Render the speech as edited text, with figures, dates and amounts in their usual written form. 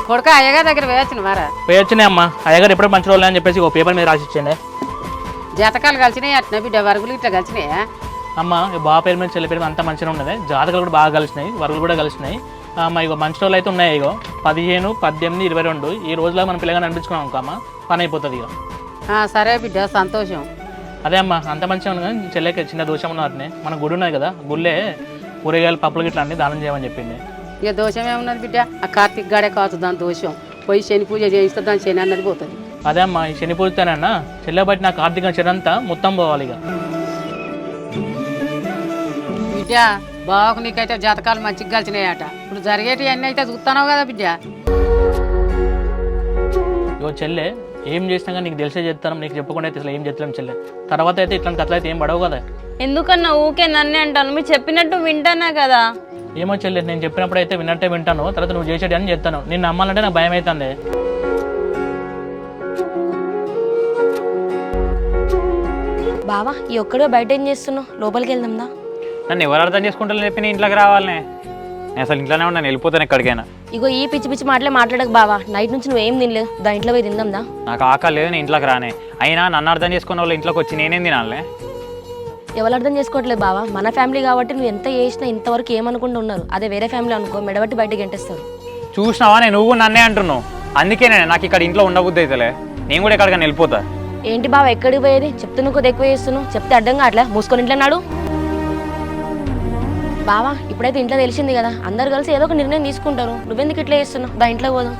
కొడుక అయ్యగారి దగ్గర వేయచ్చును మారా పోయొచ్చినాయి అమ్మ. అయ్యగారు ఎప్పుడు మంచి రోజులు అని చెప్పేసి ఒక పేపర్ మీద రాసి ఇచ్చిండే. జాతకాలు కలిసినాయి అట్లా బిడ్డ వరుగులు ఇట్లా కలిసినాయా? అమ్మ ఇక బావ పేరు మీద చెల్లి పేరు మీద అంతా మంచిగా ఉన్నది. జాతకాలు కూడా బాగా కలిసినాయి, వరుగులు కూడా కలిసినాయి. అమ్మ ఇక మంచి రోజులు అయితే ఉన్నాయి. ఇగో 15, 18, 22 ఈ రోజులో మన పిల్లగాని అనిపించుకున్నాం అనుకో అమ్మ, పని అయిపోతుంది ఇక. సరే బిడ్డ సంతోషం. అదే అమ్మ అంత మంచిగా ఉంది కానీ చెల్లెకి చిన్న దోషం ఉన్నట్నే. మన గుడి ఉన్నది కదా, గుళ్ళే కూరగాయలు పప్పులు గిట్లా అన్ని దానం చేయమని చెప్పింది. ఇక దోషం ఏమున్నది బిడ్డ? ఆ కార్తీక్ గాడే కావచ్చు దాని దోషం. పోయి శని పూజ చేయిస్తే దాని శని అన్నది పోతుంది. అదే అమ్మ ఈ శని పూజతోనన్నా చెల్లె బట్టి నాకు ఆర్థిక చెడంతా మొత్తం పోవాలి ఇక. బిడ్డ బావకు నీకైతే జాతకాలు మంచిగా కలిసినాయట. ఇప్పుడు జరిగేటి అన్నీ అయితే చూస్తున్నావు కదా బిడ్డ. ఇగో చెల్లె ఏం చేసినా కానీ నీకు తెలిసే చేస్తాను, నీకు చెప్పకుండా అయితే అసలు ఏం చేస్తాం చెల్లె. తర్వాత అయితే ఇట్లాంటి కథలు అయితే ఏం పడవు కదా. ఎందుకన్నా ఊకే నన్నే అంటాను, మీరు చెప్పినట్టు వింటానా కదా. ఏమో చెల్లె నేను చెప్పినప్పుడు అయితే విన్నట్టే వింటాను, తర్వాత నువ్వు చేసేది అని చెప్తాను. నేను నమ్మాలంటే నాకు భయం అవుతుంది. బావా ఈ ఒక్కడే బయట ఏం చేస్తున్నావు? లోపలికి వెళ్దాందా? నన్ను ఎవరు అర్థం చేసుకుంటారని చెప్పి నేను ఇంట్లోకి రావాలనే. నేను అసలు ఇంట్లోనే ఉన్నాను, వెళ్ళిపోతాను ఎక్కడికైనా. ఇగో ఈ పిచ్చి పిచ్చి మాటలే మాట్లాడక బావా. నైట్ నుంచి నువ్వేం తినలేదు, దా ఇంట్లో పోయి తిందాందా? నాకు ఆకలి లేదు, నేను ఇంట్లోకి రానే. అయినా నన్ను అర్థం చేసుకున్న వాళ్ళు ఇంట్లోకి వచ్చి నేనేం తినాలనే? ఎవరు అర్థం చేసుకోవట్లేదు బావా. మన ఫ్యామిలీ కాబట్టి నువ్వు ఎంత చేసినా ఇంతవరకు ఏమనుకుంటూ ఉన్నారు. అదే వేరే ఫ్యామిలీ అనుకో మెడబట్టి బయటకు గంటేస్తారు. చూసినావా, నేను నువ్వు నన్నే అంటున్నావు. అందుకేనే నాకు ఇక్కడ ఇంట్లో ఉండబుద్ధి అయితేలే, నేను కూడా ఎక్కడికైనా వెళ్ళిపోతా. ఏంటి బావా ఎక్కడికి పోయేది? చెప్తున్నా కొద్ది ఎక్కువ చేస్తున్నావు. చెప్తే అర్థం కావట్లే, మూసుకొని ఇంట్లో నాడు. బావా ఇప్పుడైతే ఇంట్లో తెలిసింది కదా, అందరు కలిసి ఏదో ఒక నిర్ణయం తీసుకుంటారు. నువ్వెందుకు ఇట్లా చేస్తున్నావు? దా ఇంట్లో పోదాం.